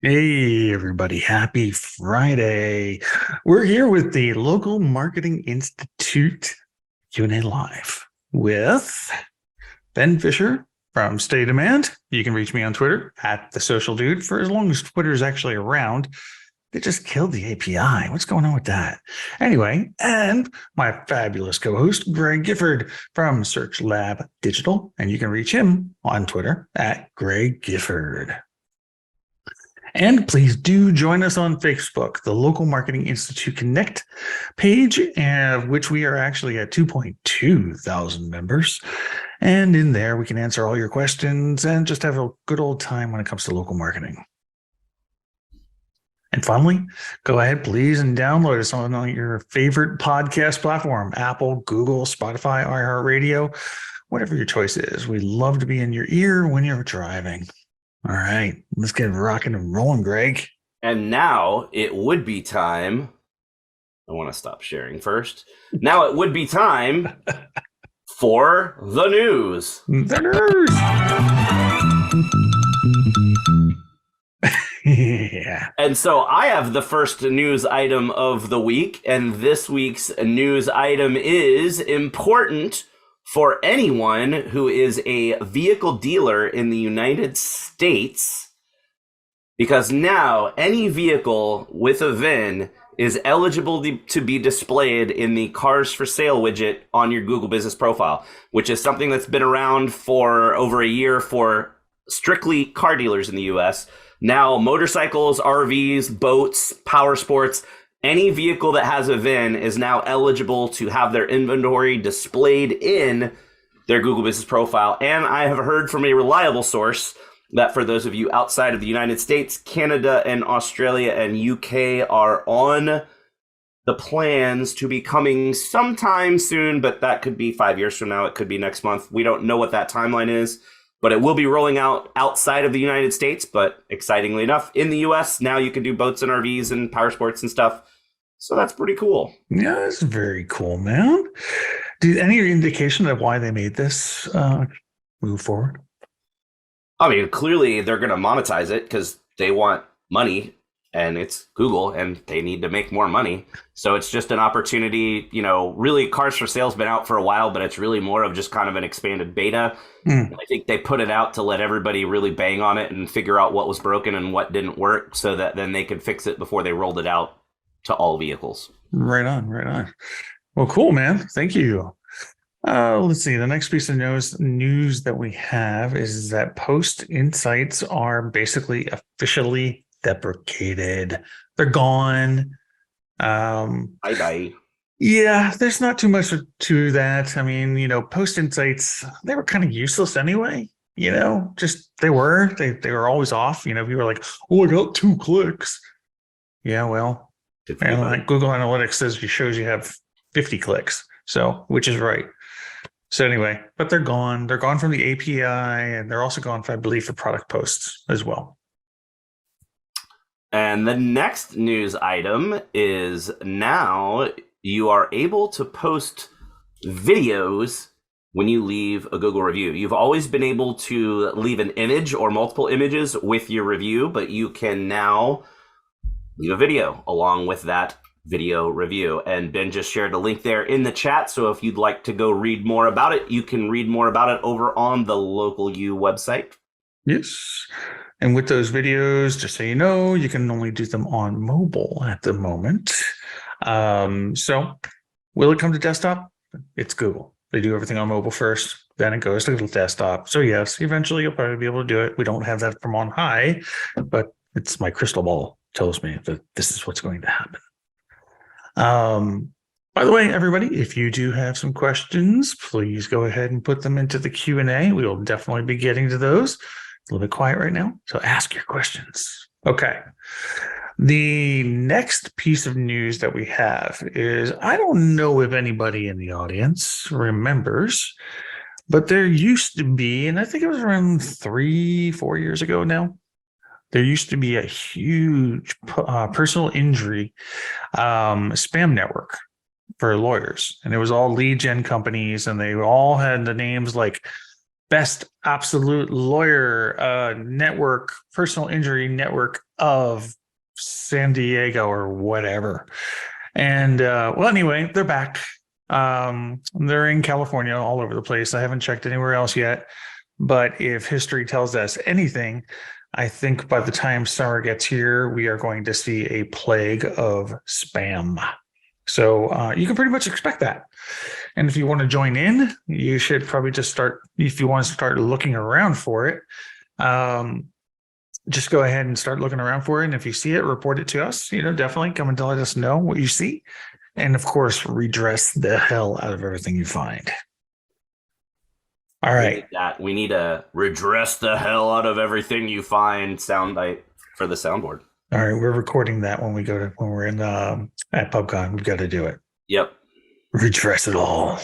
Hey, everybody. Happy Friday. We're here with the Local Marketing Institute Q&A Live with Ben Fisher from Steady Demand. You can reach me on Twitter at the Social Dude for as long as Twitter is actually around. They just killed the API. What's going on with that? Anyway, and my fabulous co-host, Greg Gifford from Search Lab Digital. And you can reach him on Twitter at Greg Gifford. And please do join us on Facebook, the Local Marketing Institute Connect page, of which we are actually at 2.2 thousand members. And in there, we can answer all your questions and just have a good old time when it comes to local marketing. And finally, go ahead, please, and download us on your favorite podcast platform, Apple, Google, Spotify, iHeartRadio, whatever your choice is. We'd love to be in your ear when you're driving. All right, let's get rocking and rolling, Greg. And now it would be time. I want to stop sharing first. Now it would be time for the news. The news. Yeah. And so I have the first news item of the week, and this week's news item is important for anyone who is a vehicle dealer in the United States, because now any vehicle with a VIN is eligible to be displayed in the Cars for Sale widget on your Google Business Profile, which is something that's been around for over a year for strictly car dealers in the US. Now, motorcycles, RVs, boats, power sports, any vehicle that has a VIN is now eligible to have their inventory displayed in their Google Business Profile. And I have heard from a reliable source that for those of you outside of the United States, Canada and Australia and UK are on the plans to be coming sometime soon, but that could be 5 years from now. It could be next month. We don't know what that timeline is, but it will be rolling out outside of the United States. But excitingly enough, in the US, now you can do boats and RVs and power sports and stuff. So that's pretty cool. Yeah, that's very cool, man. Any indication of why they made this move forward? I mean, clearly they're going to monetize it because they want money, and it's Google and they need to make more money. So it's just an opportunity. Really, Cars for Sale's been out for a while, but it's really more of just kind of an expanded beta. I think they put it out to let everybody really bang on it and figure out what was broken and what didn't work, so that then they could fix it before they rolled it out to all vehicles. Right on, right on. Well, cool, man. Thank you. Let's see. The next piece of news that we have is that Post Insights are basically officially deprecated. They're gone. Bye-bye. Yeah, there's not too much to that. I mean, Post Insights, they were kind of useless anyway. Just they were always off. People were like, oh, I got 2 clicks. Yeah, well, and like Google Analytics shows you have 50 clicks. So, which is right. So anyway, but they're gone. They're gone from the API, and they're also gone, I believe, for product posts as well. And the next news item is now you are able to post videos when you leave a Google review. You've always been able to leave an image or multiple images with your review, but you can now leave a video along with that video review. And Ben just shared a link there in the chat. So if you'd like to go read more about it, you can read more about it over on the Local U website. Yes. And with those videos, just so you know, you can only do them on mobile at the moment. So will it come to desktop? It's Google. They do everything on mobile first, then it goes to the desktop. So yes, eventually you'll probably be able to do it. We don't have that from on high, but it's my crystal ball tells me that this is what's going to happen. By the way, everybody, if you do have some questions, please go ahead and put them into the Q&A. We will definitely be getting to those. A little bit quiet right now, so ask your questions. Okay. The next piece of news that we have is, I don't know if anybody in the audience remembers, but there used to be, and I think it was around 3-4 years ago now, there used to be a huge personal injury spam network for lawyers. And it was all lead gen companies, and they all had the names like best absolute lawyer network, personal injury network of San Diego or whatever. And well, anyway, they're back. They're in California, all over the place. I haven't checked anywhere else yet. But if history tells us anything, I think by the time summer gets here, we are going to see a plague of spam. So you can pretty much expect that. And if you want to join in, you should probably just start, if you want to start looking around for it, just go ahead and start looking around for it. And if you see it, report it to us. Definitely come and let us know what you see. And of course, redress the hell out of everything you find. All right. We need to redress the hell out of everything you find soundbite for the soundboard. All right. We're recording that when we're in at PubCon. We've got to do it. Yep. Redress it all.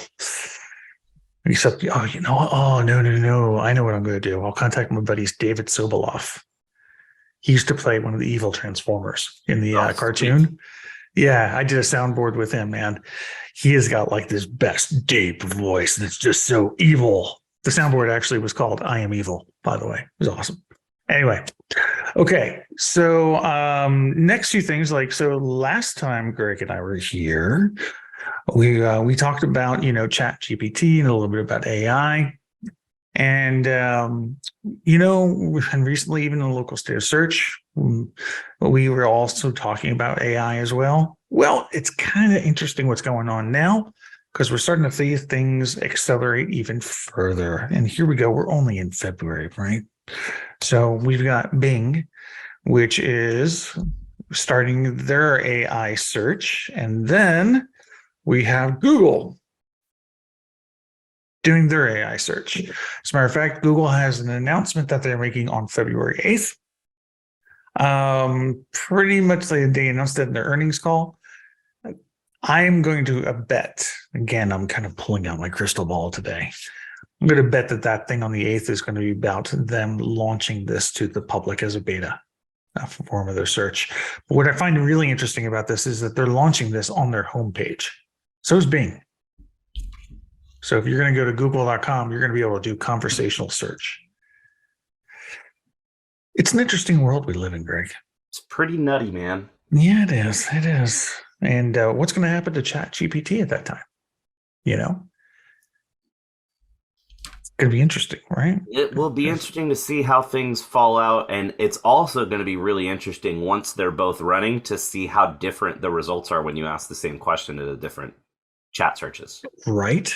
Except, no. I know what I'm going to do. I'll contact my buddy David Sobolov. He used to play one of the evil Transformers in the cartoon. Sweet. Yeah, I did a soundboard with him, man. He has got like this best deep voice, and it's just so evil. The soundboard actually was called I Am Evil, by the way. It was awesome. Anyway, okay. So next few things, last time Greg and I were here, we talked about, Chat GPT and a little bit about AI. And, and recently, even in the local state of search, we were also talking about AI as well. Well, it's kind of interesting what's going on now, because we're starting to see things accelerate even further. And here we go. We're only in February, right? So we've got Bing, which is starting their AI search. And then we have Google doing their AI search. As a matter of fact, Google has an announcement that they're making on February 8th. Pretty much they announced it in their earnings call. I'm going to bet, again, I'm kind of pulling out my crystal ball today. I'm going to bet that thing on the 8th is going to be about them launching this to the public as a beta form of their search. But what I find really interesting about this is that they're launching this on their homepage. So is Bing. So if you're going to go to google.com, you're going to be able to do conversational search. It's an interesting world we live in, Greg. It's pretty nutty, man. Yeah, it is. It is. And what's going to happen to Chat GPT at that time? It's going to be interesting, right? It will be interesting to see how things fall out. And it's also going to be really interesting once they're both running to see how different the results are when you ask the same question to the different chat searches. Right.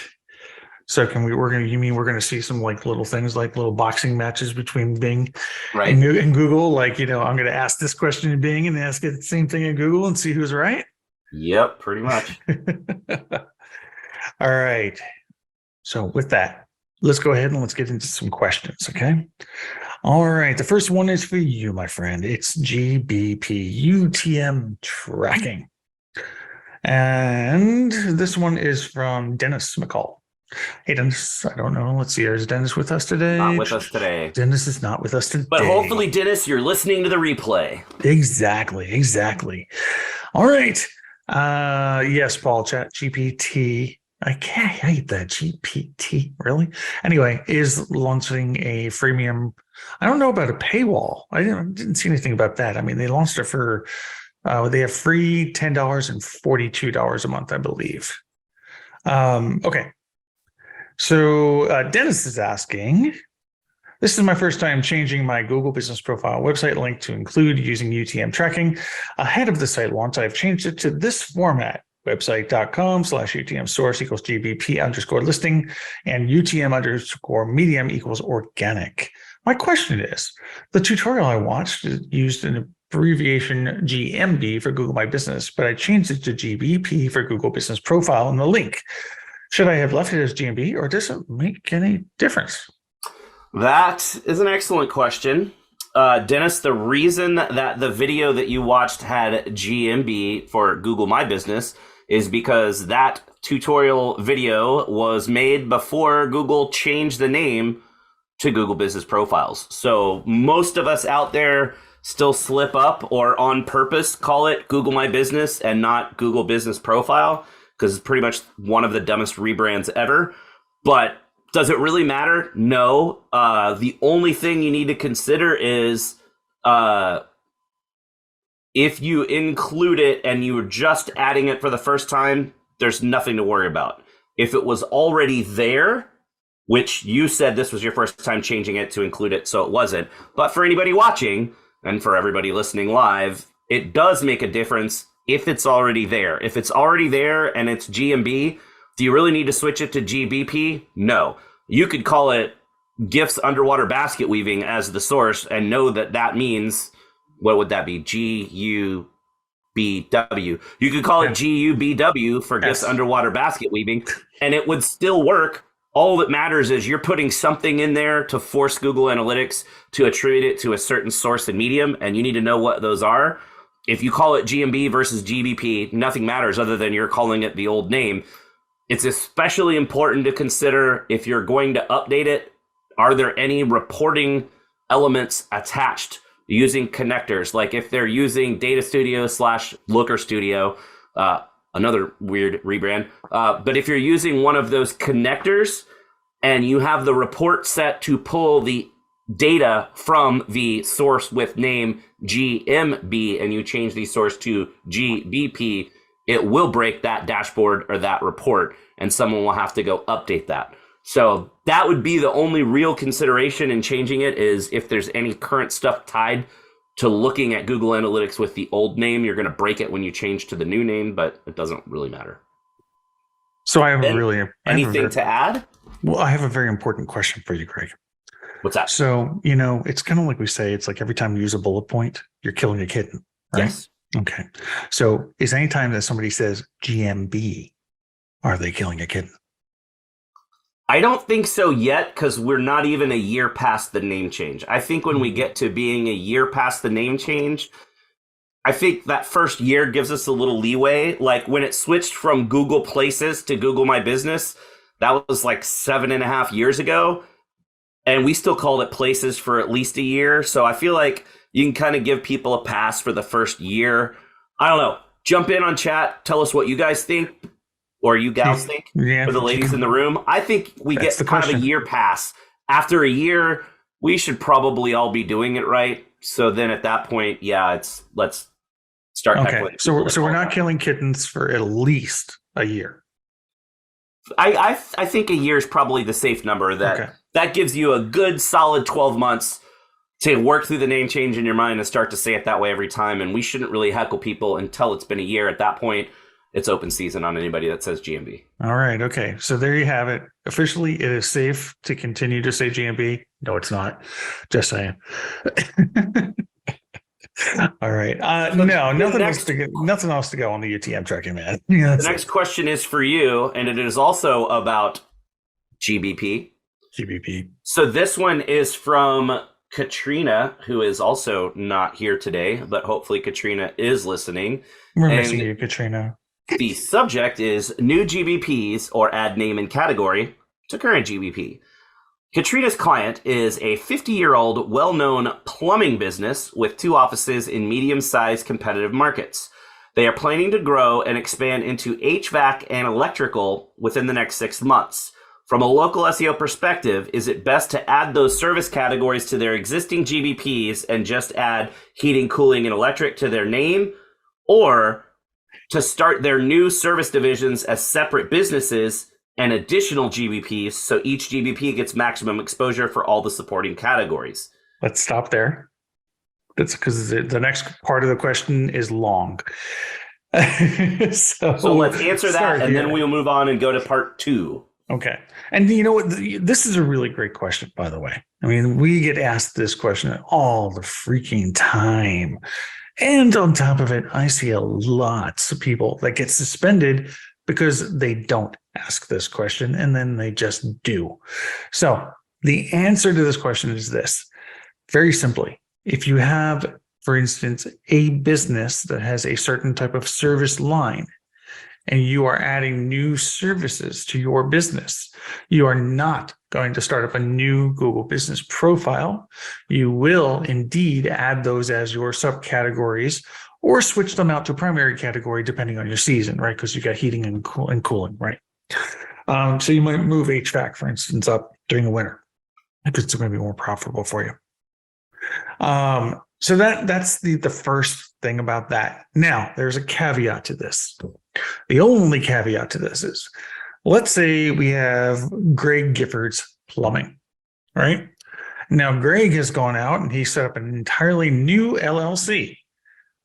So we're going to see some little things like little boxing matches between Bing and Google. I'm going to ask this question in Bing and ask it the same thing in Google and see who's right. Yep, pretty much. All right. So with that, let's go ahead and let's get into some questions. Okay. All right. The first one is for you, my friend. It's GBP UTM tracking. And this one is from Dennis McCall. Hey, Dennis, I don't know. Let's see. Is Dennis with us today? Not with us today. Dennis is not with us today. But hopefully, Dennis, you're listening to the replay. Exactly. All right. Yes, Paul, Chat GPT. I can't hate that GPT, really. Anyway, is launching a freemium. I don't know about a paywall. I didn't see anything about that. I mean, they launched it for, they have free $10 and $42 a month, I believe. Okay. So Dennis is asking, this is my first time changing my Google Business Profile website link to include using UTM tracking. Ahead of the site launch, I've changed it to this format, website.com/UTM source equals GBP_listing and UTM_medium equals organic. My question is, the tutorial I watched used an abbreviation GMB for Google My Business, but I changed it to GBP for Google Business Profile in the link. Should I have left it as GMB or does it make any difference? That is an excellent question. Dennis, the reason that the video that you watched had GMB for Google My Business is because that tutorial video was made before Google changed the name to Google Business Profiles. So most of us out there still slip up or on purpose call it Google My Business and not Google Business Profile, because it's pretty much one of the dumbest rebrands ever. But Does it really matter? No. The only thing you need to consider is if you include it and you were just adding it for the first time, there's nothing to worry about. If it was already there, which you said this was your first time changing it to include it, so it wasn't. But for anybody watching and for everybody listening live, it does make a difference if it's already there. If it's already there and it's GMB, do you really need to switch it to GBP? No. You could call it GIFs Underwater Basket Weaving as the source and know that that means, what would that be? GUBW. You could call it GUBW for GIFs Underwater Basket Weaving, and it would still work. All that matters is you're putting something in there to force Google Analytics to attribute it to a certain source and medium, and you need to know what those are. If you call it GMB versus GBP, nothing matters other than you're calling it the old name. It's especially important to consider if you're going to update it, are there any reporting elements attached using connectors? Like if they're using Data Studio / Looker Studio, another weird rebrand. But if you're using one of those connectors and you have the report set to pull the data from the source with name GMB and you change the source to GBP, it will break that dashboard or that report and someone will have to go update that. So that would be the only real consideration in changing it, is if there's any current stuff tied to looking at Google Analytics with the old name, you're going to break it when you change to the new name, but it doesn't really matter. So I have anything to add? Well, I have a very important question for you, Greg. What's that? So, it's kind of like we say, it's like every time you use a bullet point, you're killing a kitten, right? Yes. Okay. So is any time that somebody says GMB, are they killing a kitten? I don't think so yet, because we're not even a year past the name change. I think when we get to being a year past the name change, I think that first year gives us a little leeway. Like when it switched from Google Places to Google My Business, that was like 7.5 years ago. And we still called it Places for at least a year. So I feel like you can kind of give people a pass for the first year. I don't know. Jump in on chat. Tell us what you guys think. Or you gals think, for the ladies in the room. I think we get kind of a year pass. After a year, we should probably all be doing it right. So then at that point, let's start. Okay. So we're not killing kittens for at least a year. I think a year is probably the safe number. That gives you a good solid 12 months to work through the name change in your mind and start to say it that way every time. And we shouldn't really heckle people until it's been a year. At that point, it's open season on anybody that says GMB. All right. Okay. So there you have it. Officially, it is safe to continue to say GMB. No, it's not. Just saying. All right. Nothing else to go on the UTM tracking, man. The next question is for you, and it is also about GBP. So this one is from Katrina, who is also not here today, but hopefully Katrina is listening. We're missing you, Katrina. The subject is new GBPs or add name and category to current GBP. Katrina's client is a 50-year-old well-known plumbing business with 2 offices in medium-sized competitive markets. They are planning to grow and expand into HVAC and electrical within the next 6 months. From a local SEO perspective, is it best to add those service categories to their existing GBPs and just add heating, cooling, and electric to their name, or to start their new service divisions as separate businesses and additional GBPs, so each GBP gets maximum exposure for all the supporting categories? Let's stop there. That's because the next part of the question is long. So let's answer that, and then we'll move on and go to part 2. Okay. And you know what? This is a really great question, by the way. I mean, we get asked this question all the freaking time. And on top of it, I see lots of people that get suspended because they don't ask this question and then they just do. So the answer to this question is this. Very simply, if you have, for instance, a business that has a certain type of service line and you are adding new services to your business, you are not going to start up a new Google Business profile. You will indeed add those as your subcategories or switch them out to primary category depending on your season, right? Because you got heating and cooling, right? So you might move HVAC, for instance, up during the winter if it's going to be more profitable for you. So that's the first thing about that. Now, there's a caveat to this. The only caveat to this is, let's say we have Greg Gifford's Plumbing, right? Now, Greg has gone out and he set up an entirely new LLC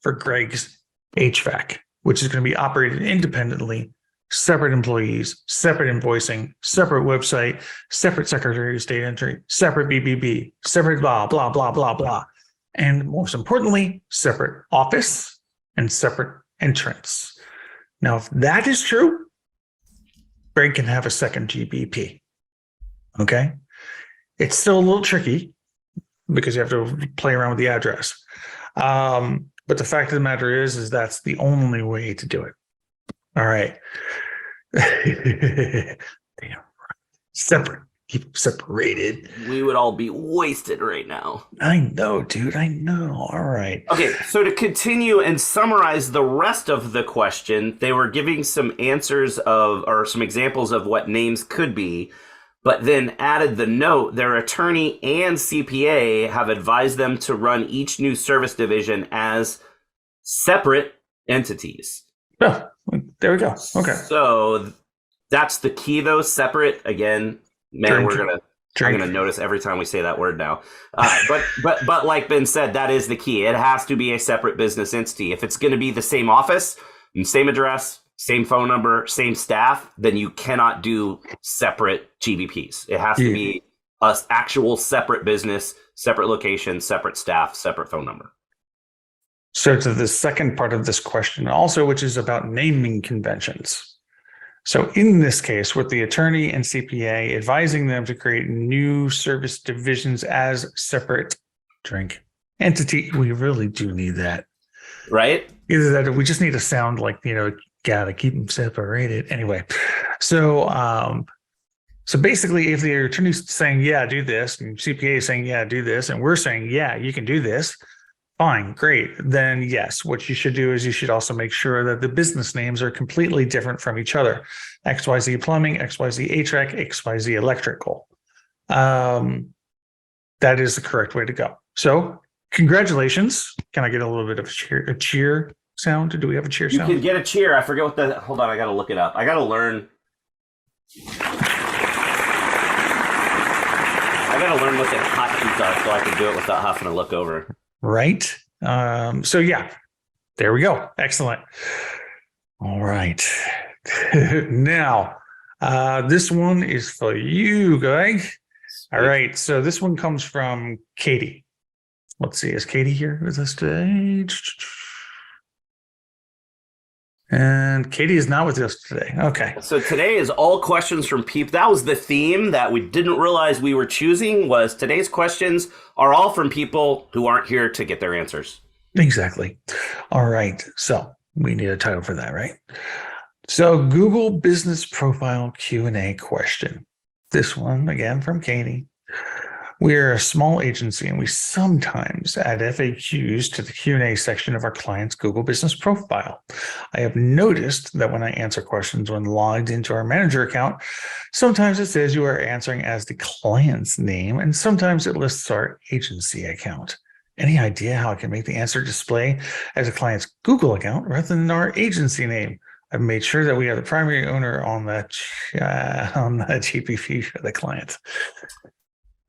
for Greg's HVAC, which is going to be operated independently, separate employees, separate invoicing, separate website, separate Secretary of State entry, separate BBB, separate blah, blah, blah, blah, blah. And most importantly, separate office and separate entrance. Now, if that is true, Greg can have a second GBP. Okay. It's still a little tricky because you have to play around with the address. But the fact of the matter is that's the only way to do it. All right. Damn. Separate. Keep them separated. We would all be wasted right now. I know, dude. I know. All right. Okay, so to continue and summarize the rest of the question, they were giving some answers or some examples of what names could be, but then added the note, their attorney and CPA have advised them to run each new service division as separate entities. Oh, there we go. Okay. So that's the key, though. Separate, again. Man, I'm gonna notice every time we say that word now. But like Ben said, that is the key. It has to be a separate business entity. If it's going to be the same office, same address, same phone number, same staff, then you cannot do separate GBPs. It has to be a actual separate business, separate location, separate staff, separate phone number. So to the second part of this question also, which is about naming conventions. So in this case, with the attorney and CPA advising them to create new service divisions as separate entity, we really do need that. Right? Either that or we just need to sound like, gotta keep them separated. Anyway, so basically if the attorney's saying, yeah, do this, and CPA is saying, yeah, do this, and we're saying, yeah, you can do this, fine, great. Then yes, what you should do is you should also make sure that the business names are completely different from each other. XYZ Plumbing, XYZ HVAC, XYZ Electrical. That is the correct way to go. So congratulations. Can I get a little bit of a cheer sound? Do we have a cheer sound? You can get a cheer. I forget hold on, I got to look it up. I got to learn. I got to learn what the hotkeys are so I can do it without having to look over. Right. So yeah, there we go. Excellent. All right. Now, this one is for you, Greg. All right. So this one comes from Katie. Let's see. Is Katie here with us today? And Katie is not with us today. Okay. So today is all questions from people. That was the theme that we didn't realize we were choosing, was today's questions are all from people who aren't here to get their answers. Exactly. All right. So we need a title for that, right? So Google Business Profile Q&A question. This one again from Katie. We're a small agency and we sometimes add FAQs to the Q&A section of our client's Google Business Profile. I have noticed that when I answer questions when logged into our manager account, sometimes it says you are answering as the client's name and sometimes it lists our agency account. Any idea how I can make the answer display as a client's Google account rather than our agency name? I've made sure that we are the primary owner on the GPP for the client.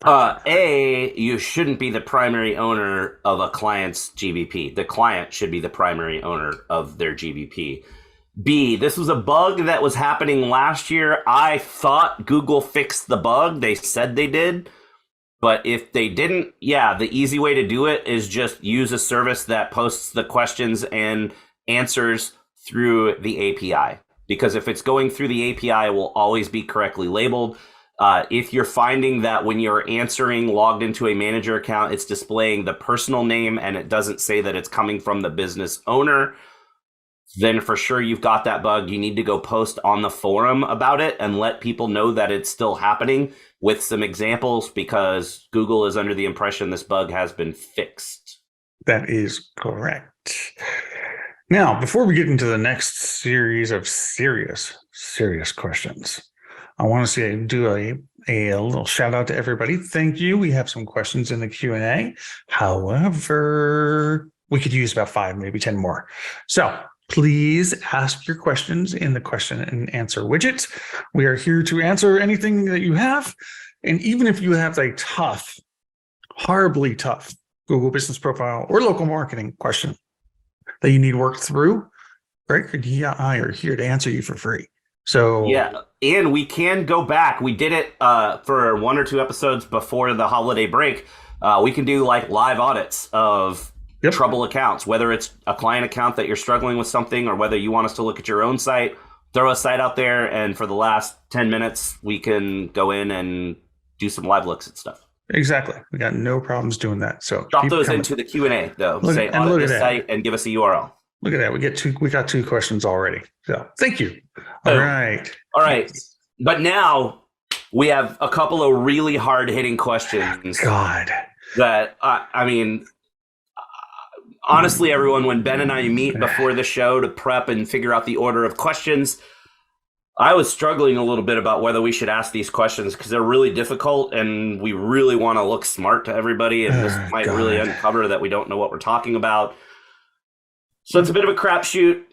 You shouldn't be the primary owner of a client's GBP. The client should be the primary owner of their GBP. B, this was a bug that was happening last year. I thought Google fixed the bug. They said they did. But if they didn't, the easy way to do it is just use a service that posts the questions and answers through the API. Because if it's going through the API, it will always be correctly labeled. If you're finding that when you're answering logged into a manager account, it's displaying the personal name and it doesn't say that it's coming from the business owner, then for sure you've got that bug. You need to go post on the forum about it and let people know that it's still happening with some examples, because Google is under the impression this bug has been fixed. That is correct. Now, before we get into the next series of serious questions, I want to do a little shout out to everybody. Thank you. We have some questions in the Q&A. However, we could use about 5, maybe 10 more. So please ask your questions in the question and answer widget. We are here to answer anything that you have. And even if you have a tough, horribly tough Google Business Profile or local marketing question that you need worked through, Greg and I are here to answer you for free. So yeah, and we can go back. We did it for 1 or 2 episodes before the holiday break. We can do like live audits of trouble accounts, whether it's a client account that you're struggling with something, or whether you want us to look at your own site, throw a site out there, and for the last 10 minutes, we can go in and do some live looks at stuff. Exactly. We got no problems doing that. So drop those into the Q&A though. Say audit this site and give us a URL. Look at that. We got 2 questions already. So thank you. All right. But now we have a couple of really hard hitting questions. God. That, I mean, honestly, everyone, when Ben and I meet before the show to prep and figure out the order of questions, I was struggling a little bit about whether we should ask these questions because they're really difficult and we really want to look smart to everybody. And this might really uncover that we don't know what we're talking about. So it's a bit of a crapshoot.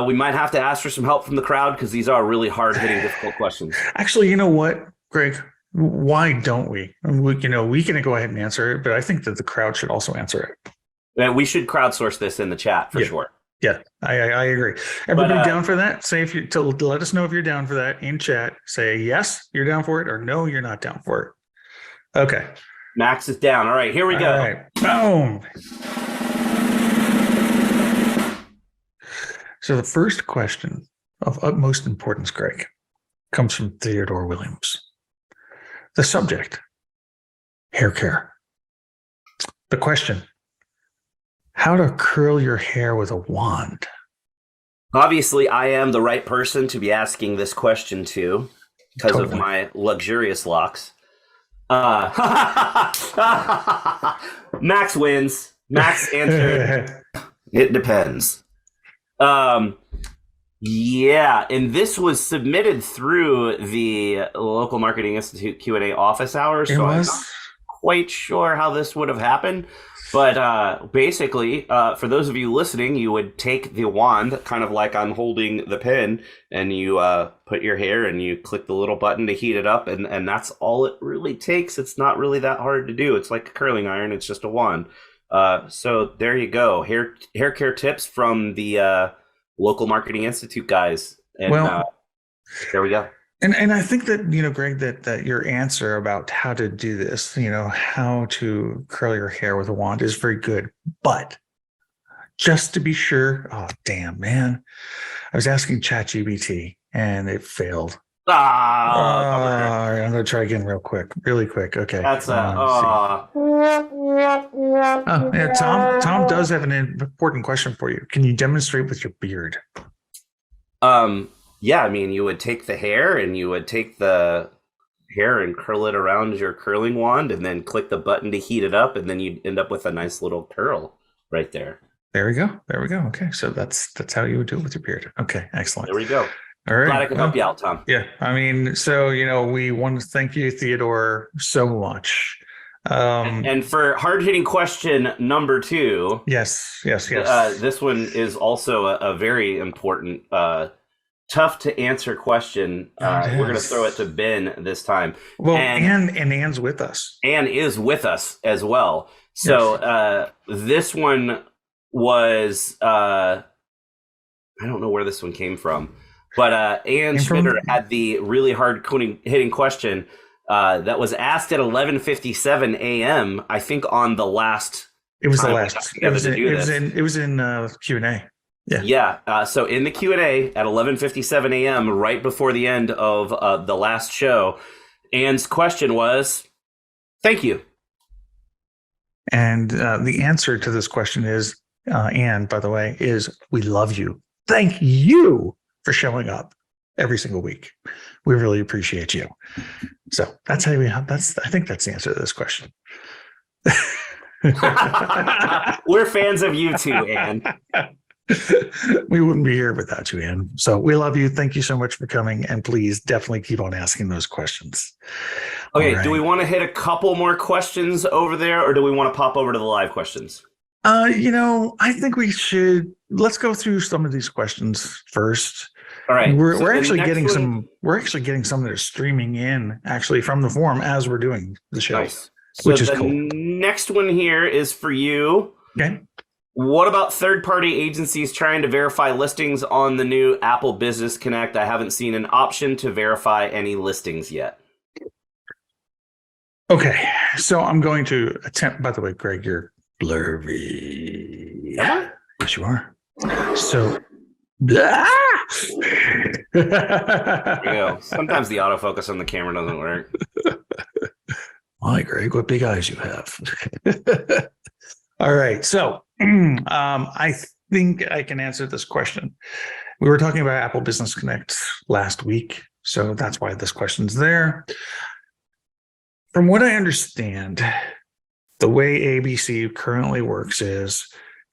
We might have to ask for some help from the crowd because these are really hard-hitting, difficult questions. Actually, you know what, Greg? Why don't we? We can go ahead and answer it, but I think that the crowd should also answer it. And we should crowdsource this in the chat for sure. Yeah, I agree. Everybody down for that? Say if you let us know if you're down for that in chat. Say yes, you're down for it, or no, you're not down for it. Okay. Max is down. All right, here we go. All right. Boom. So the first question of utmost importance, Greg, comes from Theodore Williams. The subject, hair care. The question, how to curl your hair with a wand. Obviously, I am the right person to be asking this question to because of my luxurious locks. Max wins. Max answered. It depends. Yeah, and this was submitted through the Local Marketing Institute Q&A office hours, so I'm not quite sure how this would have happened. But basically, for those of you listening, you would take the wand, kind of like I'm holding the pen, and you put your hair and you click the little button to heat it up, and that's all it really takes. It's not really that hard to do. It's like a curling iron. It's just a wand. So there you go. Hair care tips from the Local Marketing Institute guys. And there we go. And I think that, Greg, that your answer about how to do this, how to curl your hair with a wand is very good. But just to be sure, oh, damn, man. I was asking ChatGPT and it failed. All right, I'm going to try again really quick. Okay. That's yeah, Tom does have an important question for you. Can you demonstrate with your beard? Yeah, I mean, you would take the hair and you would take the hair and curl it around your curling wand and then click the button to heat it up, and then you'd end up with a nice little curl right there. There we go. Okay, so that's how you would do it with your beard. Okay, excellent. There we go. All right. Glad I could help you out, Tom. Yeah, I mean, so, we want to thank you, Theodore, so much. And for hard-hitting question number 2. Yes. This one is also a very important, tough to answer question. We're going to throw it to Ben this time. Well, and Ann's with us. Ann is with us as well. So this one was, I don't know where this one came from. But Ann Schmitter had the really hard hitting question that was asked at 11:57 a.m. I think on the last. It was the last. It was in Q&A. Yeah. So in the Q&A at 11:57 a.m. right before the end of the last show, Ann's question was, "Thank you." And the answer to this question is, Ann, by the way, is we love you. Thank you for showing up every single week. We really appreciate you. So that's how I think that's the answer to this question. We're fans of you too, Ann. We wouldn't be here without you, Ann. So we love you. Thank you so much for coming. And please definitely keep on asking those questions. Okay, All do we right. want to hit a couple more questions over there, or do we want to pop over to the live questions? I think let's go through some of these questions first. All right. We're actually getting some that are streaming in actually from the forum as we're doing the show. Nice. So Which is the cool. next one here is for you. Okay. What about third-party agencies trying to verify listings on the new Apple Business Connect? I haven't seen an option to verify any listings yet. Okay. So I'm going to attempt, by the way, Greg, you're blurry. Am I? Yes, you are. So there you go. Sometimes the autofocus on the camera doesn't work. My Greg, what big eyes you have. All right. So I think I can answer this question. We were talking about Apple Business Connect last week, so that's why this question's there. From what I understand, the way ABC currently works is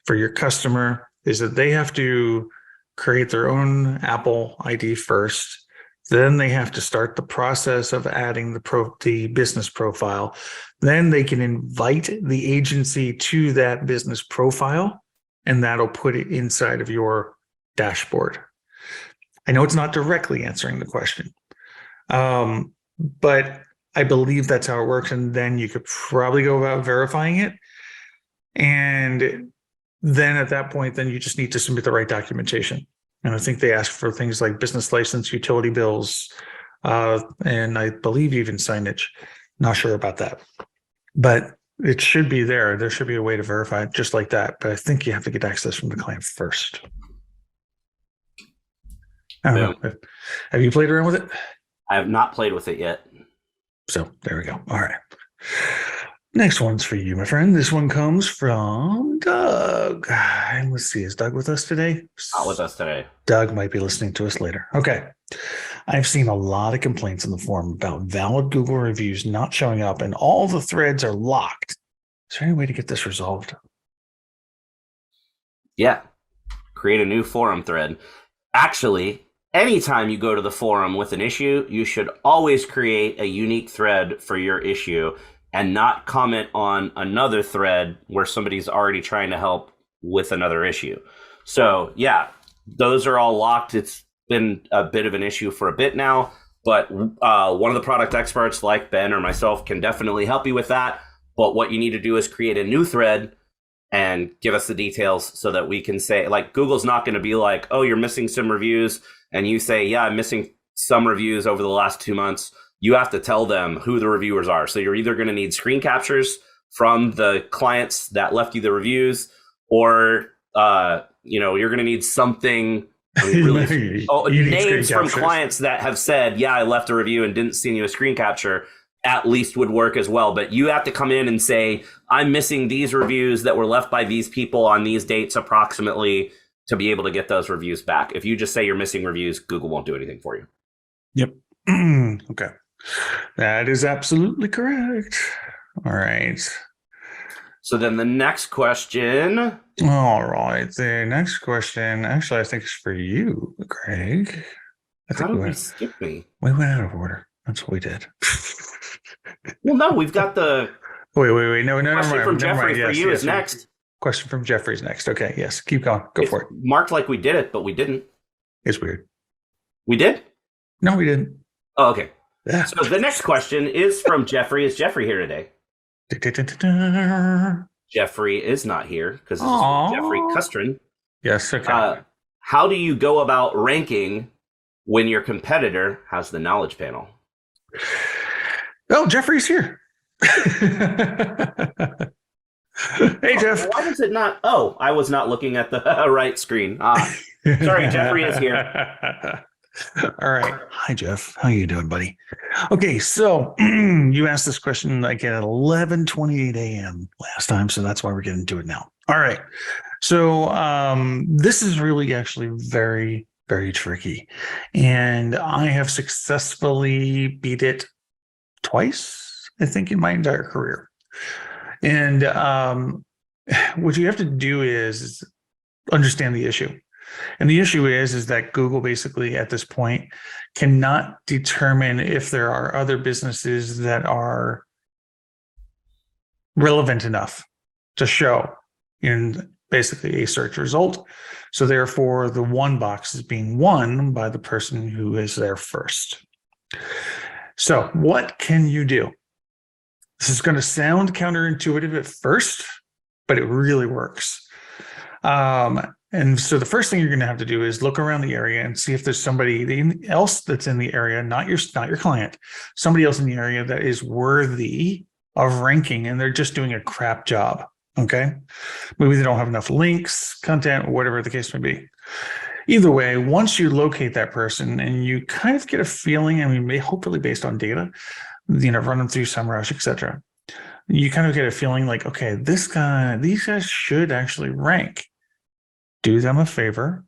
for your customer is that they have to create their own Apple ID first. Then they have to start the process of adding the business profile. Then they can invite the agency to that business profile, and that'll put it inside of your dashboard. I know it's not directly answering the question, but I believe that's how it works. And then you could probably go about verifying it. And then at that point, then you just need to submit the right documentation. And I think they ask for things like business license, utility bills, and I believe even signage. Not sure about that, but it should be there. There should be a way to verify it just like that. But I think you have to get access from the client first. I don't know. Have you played around with it? I have not played with it yet. So there we go. All right. Next one's for you, my friend. This one comes from Doug. And let's see, is Doug with us today? Not with us today. Doug might be listening to us later. Okay. I've seen a lot of complaints in the forum about valid Google reviews not showing up and all the threads are locked. Is there any way to get this resolved? Yeah. Create a new forum thread. Actually, anytime you go to the forum with an issue, you should always create a unique thread for your issue and not comment on another thread where somebody's already trying to help with another issue. So yeah, those are all locked. It's been a bit of an issue for a bit now, but one of the product experts like Ben or myself can definitely help you with that. But what you need to do is create a new thread and give us the details so that we can say, like, Google's not going to be like, oh, you're missing some reviews. And you say, yeah, I'm missing some reviews over the last 2 months. You have to tell them who the reviewers are. So you're either going to need screen captures from the clients that left you the reviews, or you're going to need something really names from clients that have said, yeah, I left a review and didn't send you a screen capture. At least would work as well. But you have to come in and say, I'm missing these reviews that were left by these people on these dates approximately, to be able to get those reviews back. If you just say you're missing reviews, Google won't do anything for you. Yep. Okay. That is absolutely correct. All right. So then the next question. All right. The next question, actually, I think is for you, Greg. How did we skip me? We went out of order. That's what we did. Well, no, we've got the wait. No, question from Jeffrey for you is next. Question from Jeffrey is next. Okay, yes. Keep going. Go for it. Marked like we did it, but we didn't. It's weird. We did? No, we didn't. Oh, okay. Yeah. So the next question is from Jeffrey. Is Jeffrey here today? Jeffrey is not here because this is from Jeffrey Custrin. Yes, okay. How do you go about ranking when your competitor has the knowledge panel? Oh, Jeffrey's here. Hey, Jeff. Why does it not? Oh, I was not looking at the right screen. Sorry, Jeffrey is here. All right. Hi, Jeff. How you doing, buddy? Okay, so you asked this question like at 11:28 a.m. last time, so that's why we're getting to it now. All right. So this is really actually very, very tricky. And I have successfully beat it twice, I think, in my entire career. And what you have to do is understand the issue. And the issue is that Google basically at this point cannot determine if there are other businesses that are relevant enough to show in basically a search result. So therefore, the one box is being won by the person who is there first. So what can you do? This is going to sound counterintuitive at first, but it really works. And so the first thing you're going to have to do is look around the area and see if there's somebody else that's in the area, not your client, somebody else in the area that is worthy of ranking, and they're just doing a crap job. Okay. Maybe they don't have enough links, content, whatever the case may be. Either way, once you locate that person and you kind of get a feeling, I mean, hopefully based on data, run them through SEMrush, etc. You kind of get a feeling like, okay, these guys should actually rank. Do them a favor,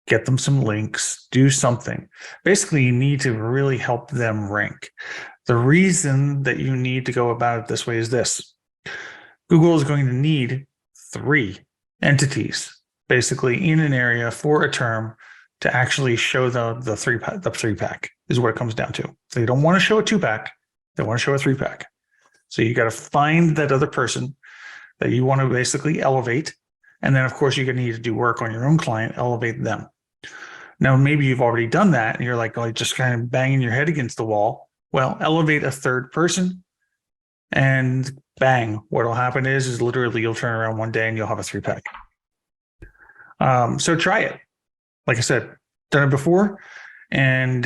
get them some links, do something. Basically, you need to really help them rank. The reason that you need to go about it this way is this. Google is going to need 3 entities, basically in an area for a term to actually show the three pack is what it comes down to. They don't want to show a 2-pack. They want to show a 3-pack. So you got to find that other person that you want to basically elevate. And then, of course, you're going to need to do work on your own client, elevate them. Now, maybe you've already done that and you're like just kind of banging your head against the wall. Well, elevate a third person and bang. What will happen is literally you'll turn around one day and you'll have a 3-pack. So try it. Like I said, done it before. And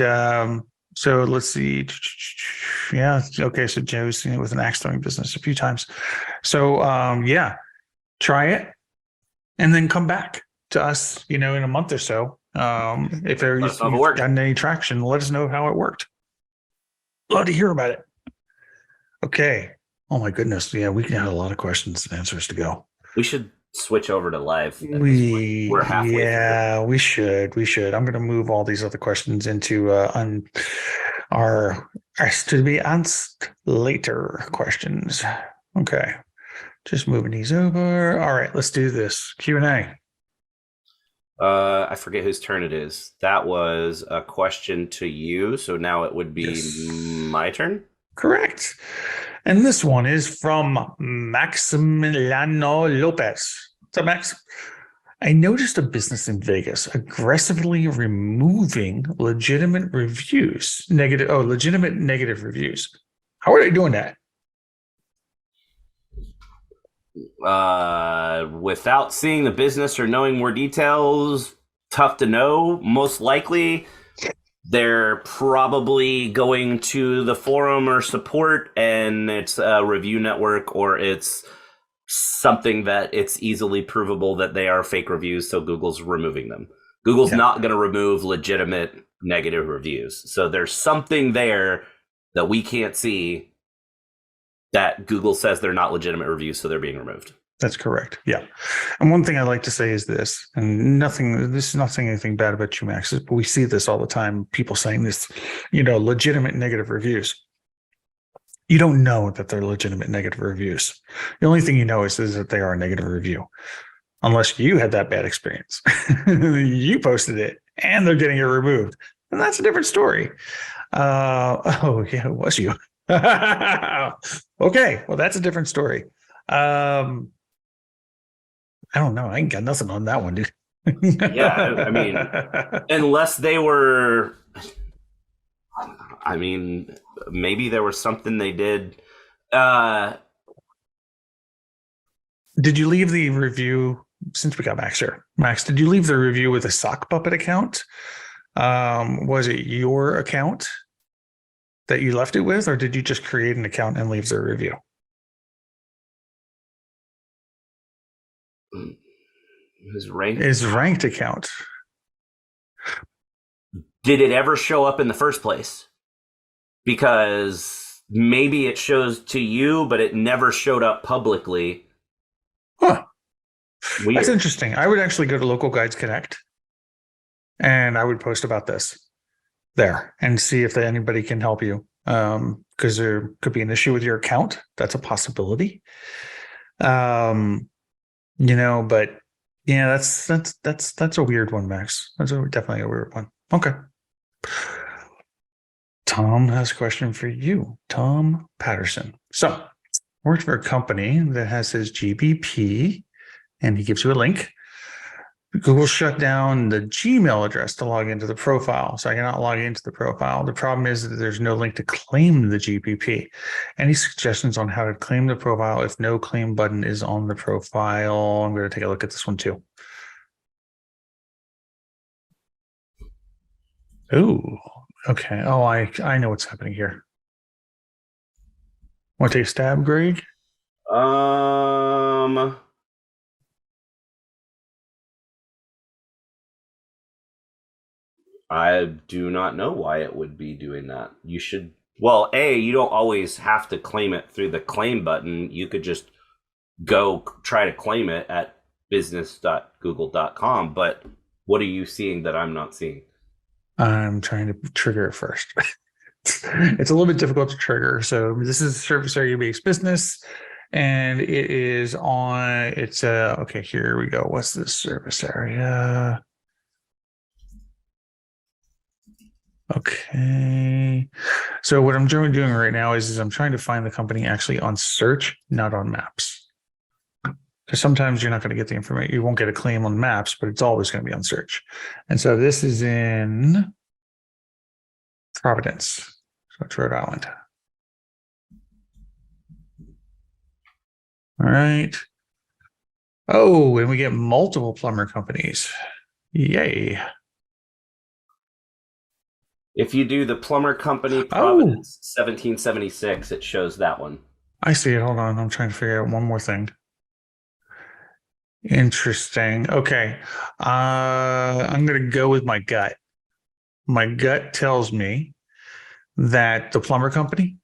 so let's see. Yeah. Okay. So Joe's seen it with an axe throwing business a few times. So yeah, try it. And then come back to us, in a month or so. If you've gotten any traction, let us know how it worked. Love to hear about it. Okay. Oh my goodness. Yeah, we can have a lot of questions and answers to go. We should switch over to live. We're halfway. Yeah, we should. I'm going to move all these other questions into our to be asked later questions. Okay. Just moving these over. All right, let's do this. Q&A. I forget whose turn it is. That was a question to you. So now it would be my turn? Correct. And this one is from Maximiliano Lopez. What's up, Max? I noticed a business in Vegas aggressively removing legitimate negative reviews. How are they doing that? Without seeing the business or knowing more details, tough to know. Most likely they're probably going to the forum or support, and it's a review network, or it's something that it's easily provable that they are fake reviews, so Google's removing them. Google's not going to remove legitimate negative reviews. So there's something there that we can't see that Google says they're not legitimate reviews, so they're being removed. That's correct. Yeah. And one thing I like to say is this, and this is not saying anything bad about you, Max, but we see this all the time. People saying this, legitimate negative reviews. You don't know that they're legitimate negative reviews. The only thing you know is that they are a negative review. Unless you had that bad experience. You posted it and they're getting it removed. And that's a different story. Oh, yeah, it was you. Okay, well, that's a different story. I don't know. I ain't got nothing on that one, dude. Yeah, I mean, unless they were, maybe there was something they did. Did you leave the review, since we got Max here? Max, did you leave the review with a sock puppet account? Was it your account that you left it with, or did you just create an account and leave the review? His ranked account. Did it ever show up in the first place? Because maybe it shows to you, but it never showed up publicly. Huh. Weird. That's interesting. I would actually go to Local Guides Connect and I would post about this there and see if anybody can help you. Because there could be an issue with your account. That's a possibility. But Yeah, that's a weird one, Max. Definitely a weird one. Okay. Tom has a question for you. Tom Patterson. So, works for a company that has his GBP, and he gives you a link. Google shut down the Gmail address to log into the profile. So I cannot log into the profile. The problem is that there's no link to claim the GPP. Any suggestions on how to claim the profile if no claim button is on the profile? I'm going to take a look at this one too. Oh, okay. Oh, I know what's happening here. Want to take a stab, Greg? I do not know why it would be doing that. You should, well, you don't always have to claim it through the claim button. You could just go try to claim it at business.google.com. But what are you seeing that I'm not seeing? I'm trying to trigger it first. It's a little bit difficult to trigger. So this is a service area based business, and it is on. It's okay. Here we go. What's this service area? Okay. So what I'm doing right now is I'm trying to find the company actually on search, not on maps. Because sometimes you're not going to get the information. You won't get a claim on maps, but it's always going to be on search. And so this is in Providence. So it's Rhode Island. All right. Oh, and we get multiple plumber companies. Yay. If you do the plumber company Providence 1776, it shows that one. I see it. Hold on. I'm trying to figure out one more thing. Interesting. Okay. I'm going to go with my gut. My gut tells me that the plumber company,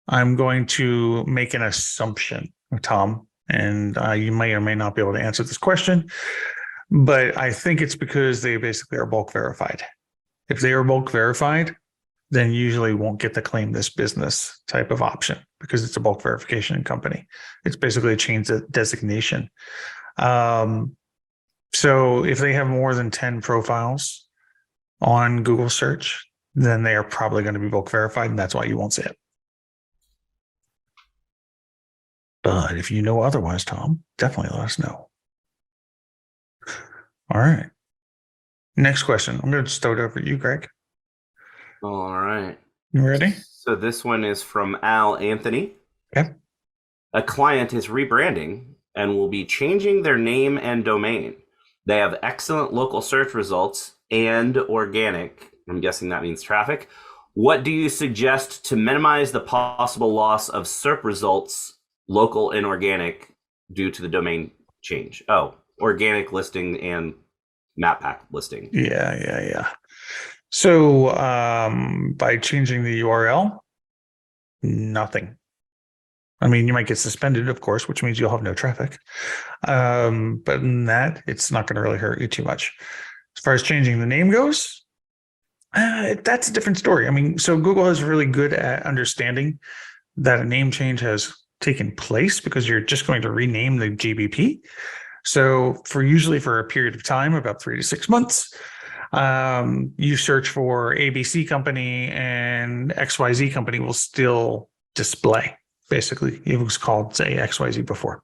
I'm going to make an assumption, Tom, and you may or may not be able to answer this question, but I think it's because they basically are bulk verified. If they are bulk verified, then usually won't get to claim this business type of option because it's a bulk verification company. It's basically a change of designation. So if they have more than 10 profiles on Google search, then they are probably going to be bulk verified, and that's why you won't see it. But if you know otherwise, Tom, definitely let us know. All right. Next question. I'm going to just throw it over to you, Greg. All right. You ready? So this one is from Al Anthony. Okay. A client is rebranding and will be changing their name and domain. They have excellent local search results and organic. I'm guessing that means traffic. What do you suggest to minimize the possible loss of SERP results, local and organic, due to the domain change? Oh, organic listing and map pack listing. Yeah. So by changing the URL, nothing. I mean, you might get suspended, of course, which means you'll have no traffic. But in that, it's not going to really hurt you too much. As far as changing the name goes, that's a different story. I mean, so Google is really good at understanding that a name change has taken place because you're just going to rename the GBP. So usually for a period of time, about 3 to 6 months, you search for ABC company and XYZ company will still display. Basically, it was called, say, XYZ before.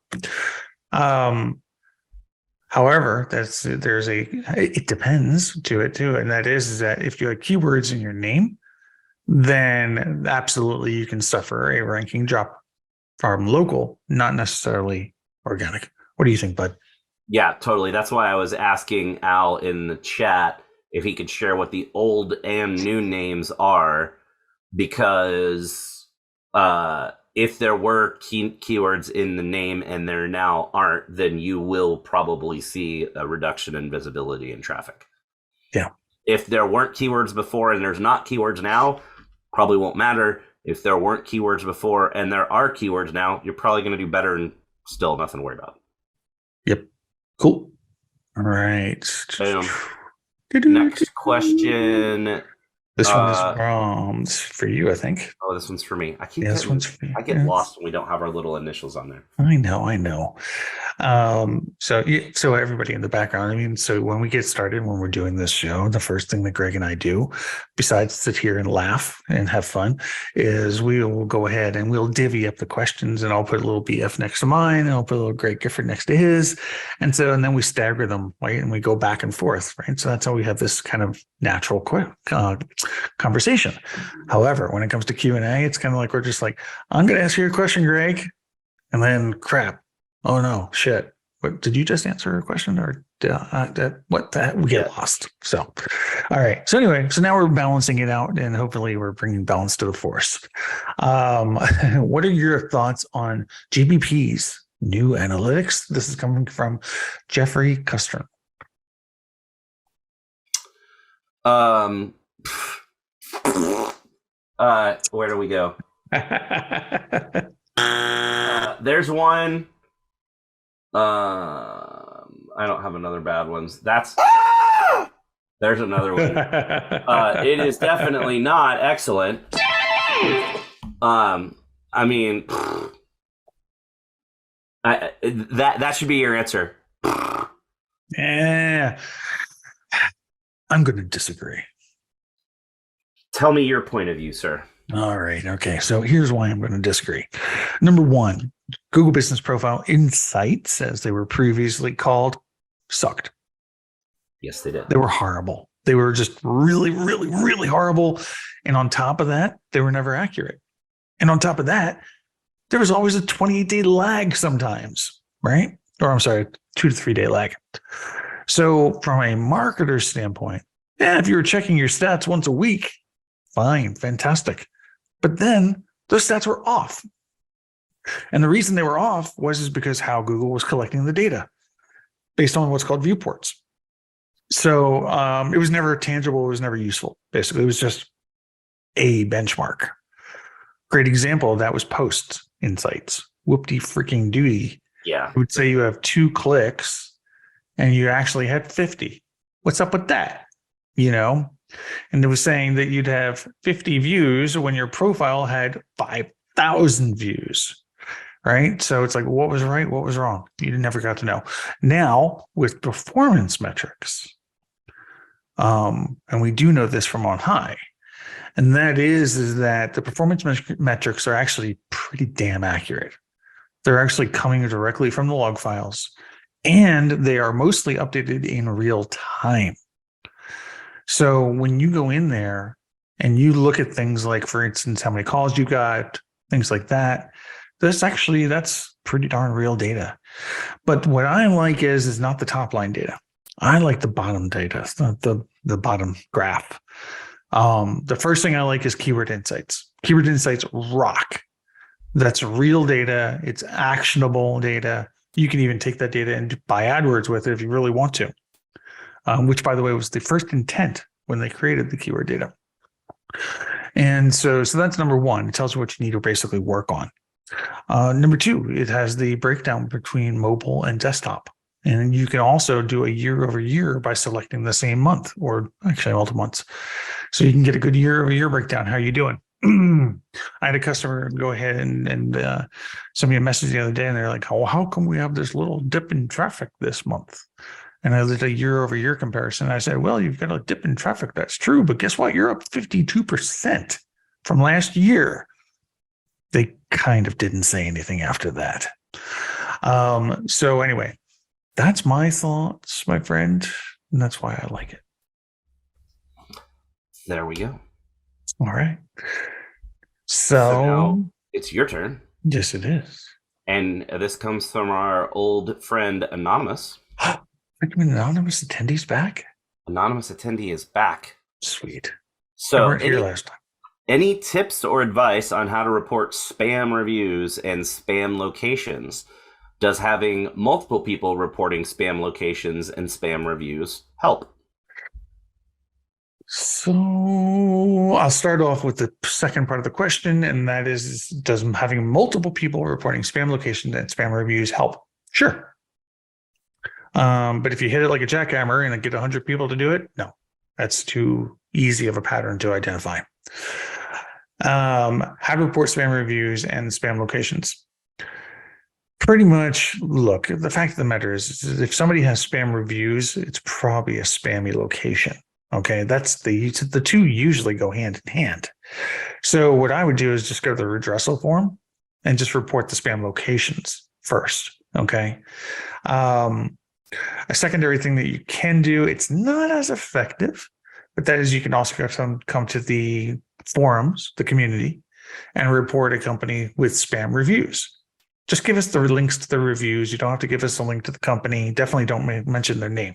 However, it depends to it too. And that is that if you have keywords in your name, then absolutely you can suffer a ranking drop from local, not necessarily organic. What do you think, bud? Yeah, totally. That's why I was asking Al in the chat if he could share what the old and new names are, because if there were keywords in the name and there now aren't, then you will probably see a reduction in visibility and traffic. Yeah. If there weren't keywords before and there's not keywords now, probably won't matter. If there weren't keywords before and there are keywords now, you're probably going to do better and still nothing to worry about. Yep. Cool. All right. Next question This one is for you, I think. Oh, this one's for me. This one's for you. I get lost when we don't have our little initials on there. I know. So everybody in the background, I mean, so when we get started, when we're doing this show, the first thing that Greg and I do, besides sit here and laugh and have fun, is we will go ahead and we'll divvy up the questions, and I'll put a little BF next to mine, and I'll put a little Greg Gifford next to his. And then we stagger them, right? And we go back and forth, right? So that's how we have this kind of natural conversation. However, when it comes to Q&A, it's kind of like, we're just like, I'm going to ask you a question, Greg. And then crap. Oh no, shit. What, did you just answer a question, or we get lost? So, all right. So anyway, so now we're balancing it out, and hopefully we're bringing balance to the force. What are your thoughts on GBP's new analytics? This is coming from Jeffrey Custer. Where do we go? There's one. I don't have another bad ones. There's another one. It is definitely not excellent. I mean, that should be your answer. Yeah, I'm going to disagree. Tell me your point of view, sir. All right. Okay. So here's why I'm going to disagree. Number one, Google Business Profile Insights, as they were previously called, sucked. Yes, they did. They were horrible. They were just really, really, really horrible. And on top of that, they were never accurate. And on top of that, there was always a 28-day lag sometimes, right? Or I'm sorry, 2 to 3 day lag. So from a marketer's standpoint, if you were checking your stats once a week, fine, fantastic. But then those stats were off. And the reason they were off was because how Google was collecting the data based on what's called viewports. So it was never tangible. It was never useful. Basically, it was just a benchmark. Great example of that was Post Insights. Whoop-de freaking duty. Yeah. It would say you have 2 clicks and you actually had 50. What's up with that? You know? And it was saying that you'd have 50 views when your profile had 5,000 views, right? So it's like, what was right? What was wrong? You never got to know. Now with performance metrics, and we do know this from on high, and that is that the performance metrics are actually pretty damn accurate. They're actually coming directly from the log files, and they are mostly updated in real time. So when you go in there and you look at things like, for instance, how many calls you got, things like that, that's pretty darn real data. But what I like is not the top line data. I like the bottom data, the bottom graph. The first thing I like is keyword insights. Keyword insights rock. That's real data. It's actionable data. You can even take that data and buy AdWords with it if you really want to. Which, by the way, was the first intent when they created the keyword data. And so that's number one. It tells you what you need to basically work on. Number two, it has the breakdown between mobile and desktop. And you can also do a year over year by selecting the same month, or actually multiple months. So you can get a good year over year breakdown. How are you doing? I had a customer go ahead and send me a message the other day, and they're like, "Oh, how come we have this little dip in traffic this month?" And I did a year over year comparison. I said, well, you've got a dip in traffic. That's true. But guess what? You're up 52% from last year. They kind of didn't say anything after that. So anyway, that's my thoughts, my friend. And that's why I like it. There we go. All right. So now it's your turn. Yes, it is. And this comes from our old friend, Anonymous. Anonymous attendee's back? Anonymous attendee is back. Sweet. So they weren't here last time. Any tips or advice on how to report spam reviews and spam locations? Does having multiple people reporting spam locations and spam reviews help? So I'll start off with the second part of the question, and that is, does having multiple people reporting spam locations and spam reviews help? Sure. But if you hit it like a jackhammer and get 100 people to do it, no. That's too easy of a pattern to identify. How to report spam reviews and spam locations. Pretty much, look, the fact of the matter is if somebody has spam reviews, it's probably a spammy location. Okay, that's the two usually go hand in hand. So what I would do is just go to the redressal form and just report the spam locations first. Okay. A secondary thing that you can do, it's not as effective, but that is you can also come to the forums, the community, and report a company with spam reviews. Just give us the links to the reviews. You don't have to give us a link to the company. Definitely don't mention their name.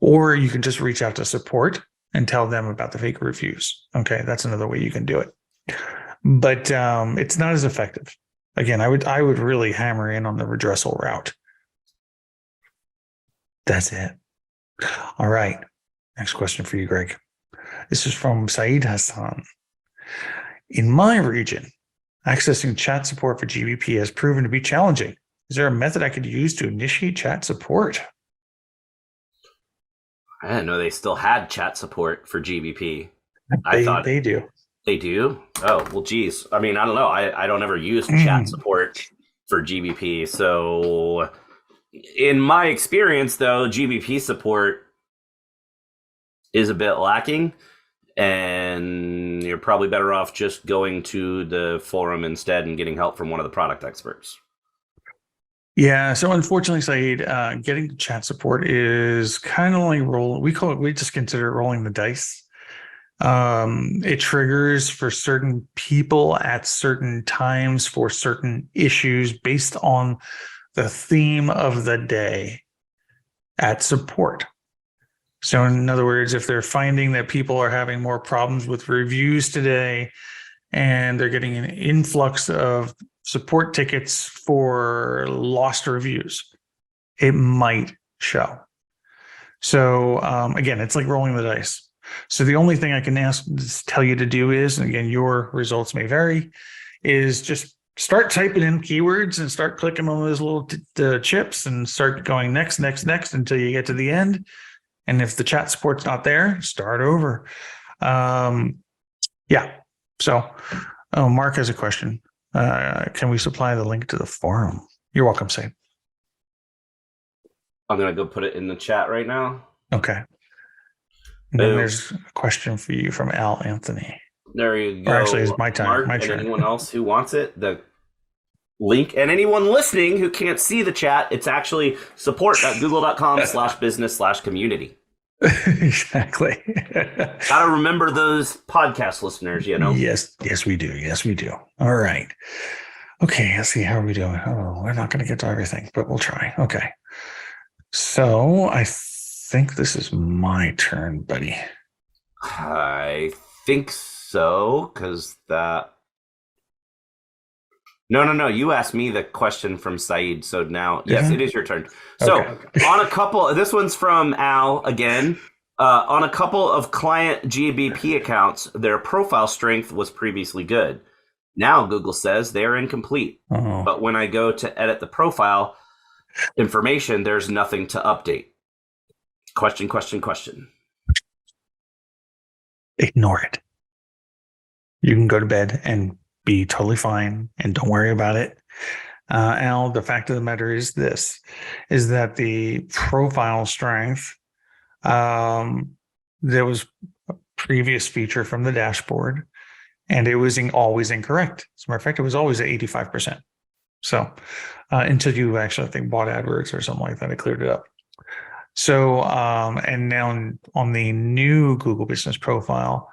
Or you can just reach out to support and tell them about the fake reviews. Okay, that's another way you can do it. But it's not as effective. Again, I would really hammer in on the redressal route. That's it. All right. Next question for you, Greg. This is from Saeed Hassan. In my region, accessing chat support for GBP has proven to be challenging. Is there a method I could use to initiate chat support? I didn't know they still had chat support for GBP. I thought they do. They do? Oh, well, geez. I mean, I don't know. I don't ever use chat support for GBP. So in my experience, though, GBP support is a bit lacking. And you're probably better off just going to the forum instead and getting help from one of the product experts. Yeah. So unfortunately, Saeed, getting to chat support is kind of like we just consider it rolling the dice. It triggers for certain people at certain times for certain issues based on the theme of the day at support. So in other words, if they're finding that people are having more problems with reviews today and they're getting an influx of support tickets for lost reviews, it might show. So again, it's like rolling the dice. So the only thing I can tell you to do is, and again, your results may vary, is just start typing in keywords and start clicking on those little chips and start going next until you get to the end. And if the chat support's not there, start over. Yeah. So, Mark has a question. Can we supply the link to the forum? You're welcome, Saeed. I'm going to go put it in the chat right now. Okay. And then there's a question for you from Al Anthony. There you go. Or actually, it's my time. Mark, my turn. And anyone else who wants it, the link, and anyone listening who can't see the chat, it's actually support.google.com/business/community. Exactly. Gotta remember those podcast listeners, you know? Yes, we do. All right. Okay, let's see. How are we doing? Oh, we're not going to get to everything, but we'll try. Okay. So I think this is my turn, buddy. I think so, because that... No. You asked me the question from Saeed, so now, yes, it is your turn. So on a couple, this one's from Al again. On a couple of client GBP accounts, their profile strength was previously good. Now Google says they are incomplete. But when I go to edit the profile information, there's nothing to update. Question. Ignore it. You can go to bed and be totally fine and don't worry about it. Al, the fact of the matter is that the profile strength, there was a previous feature from the dashboard and it was always incorrect. As a matter of fact, it was always at 85%. So until you actually, I think, bought AdWords or something like that, it cleared it up. So, and now on the new Google Business Profile,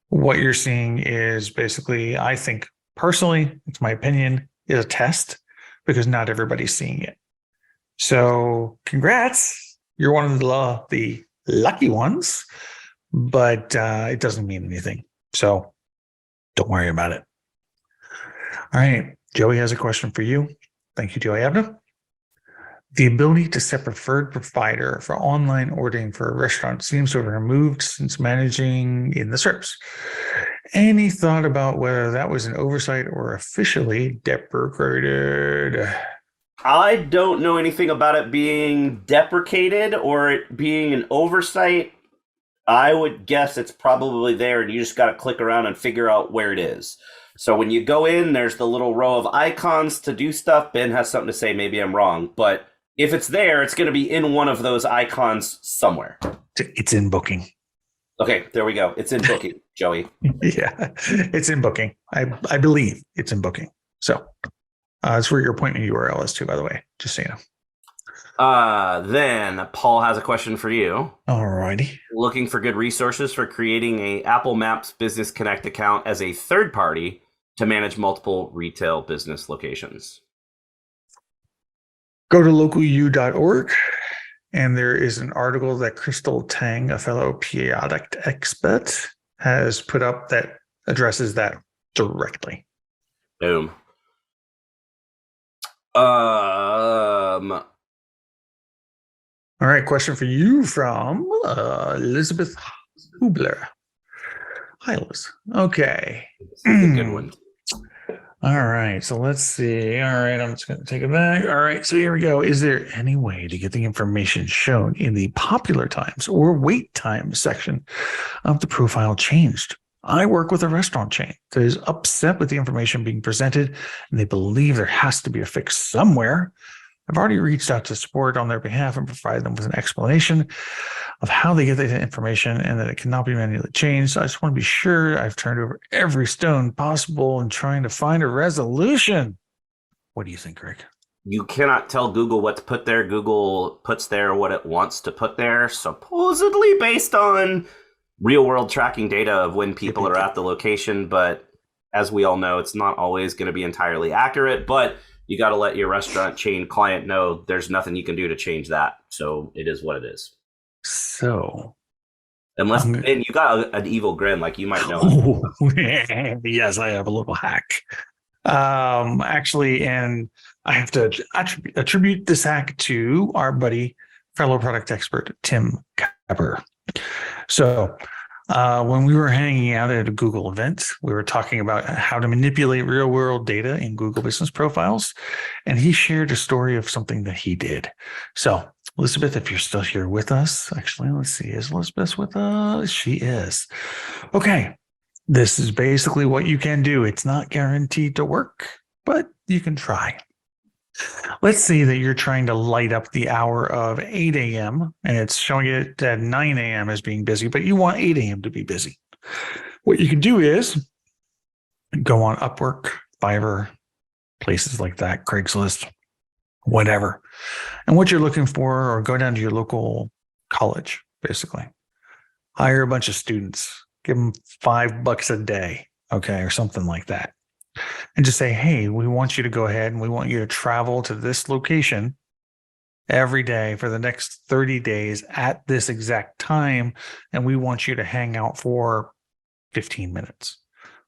what you're seeing is basically, I think personally, it's my opinion, is a test because not everybody's seeing it. So congrats, you're one of the lucky ones, but it doesn't mean anything. So don't worry about it. All right, Joey has a question for you. Thank you, Joey Abner. The ability to set preferred provider for online ordering for a restaurant seems to have removed since managing in the SERPs. Any thought about whether that was an oversight or officially deprecated? I don't know anything about it being deprecated or it being an oversight. I would guess it's probably there, and you just got to click around and figure out where it is. So when you go in, there's the little row of icons to do stuff. Ben has something to say. Maybe I'm wrong, but if it's there, it's going to be in one of those icons somewhere. It's in booking. Okay, there we go. It's in booking, Joey. Yeah, it's in booking. I believe it's in booking. So it's where your appointment URL is too, by the way, just so you know. Then Paul has a question for you. Alrighty. Looking for good resources for creating a Apple Maps Business Connect account as a third party to manage multiple retail business locations. Go to localu.org, and there is an article that Crystal Tang, a fellow periodic expert, has put up that addresses that directly. Boom. All right, question for you from Elizabeth Hubler. Hi, Liz. Okay. This is a good one. All right, so let's see. All right, I'm just going to take it back. All right, so here we go. Is there any way to get the information shown in the popular times or wait time section of the profile changed? I work with a restaurant chain that is upset with the information being presented, and they believe there has to be a fix somewhere. I've already reached out to support on their behalf and provided them with an explanation of how they get the information and that it cannot be manually changed. So I just want to be sure I've turned over every stone possible in trying to find a resolution. What do you think, Greg? You cannot tell Google what to put there. Google puts there what it wants to put there, supposedly based on real world tracking data of when people are at the location. But as we all know, it's not always going to be entirely accurate, but you got to let your restaurant chain client know there's nothing you can do to change that. So it is what it is. So, unless and you got an evil grin, like you might know. Yes, I have a little hack. Actually, and I have to attribute this hack to our buddy, fellow product expert, Tim Capper. So, when we were hanging out at a Google event, we were talking about how to manipulate real world data in Google business profiles. And he shared a story of something that he did. So, Elizabeth, if you're still here with us, actually, let's see, is Elizabeth with us? She is. Okay. This is basically what you can do. It's not guaranteed to work, but you can try. Let's say that you're trying to light up the hour of 8 a.m. and it's showing it at 9 a.m. as being busy, but you want 8 a.m. to be busy. What you can do is go on Upwork, Fiverr, places like that, Craigslist, whatever. And what you're looking for, or go down to your local college, basically. Hire a bunch of students, give them $5 a day, okay, or something like that. And just say, hey, we want you to go ahead and we want you to travel to this location every day for the next 30 days at this exact time. And we want you to hang out for 15 minutes,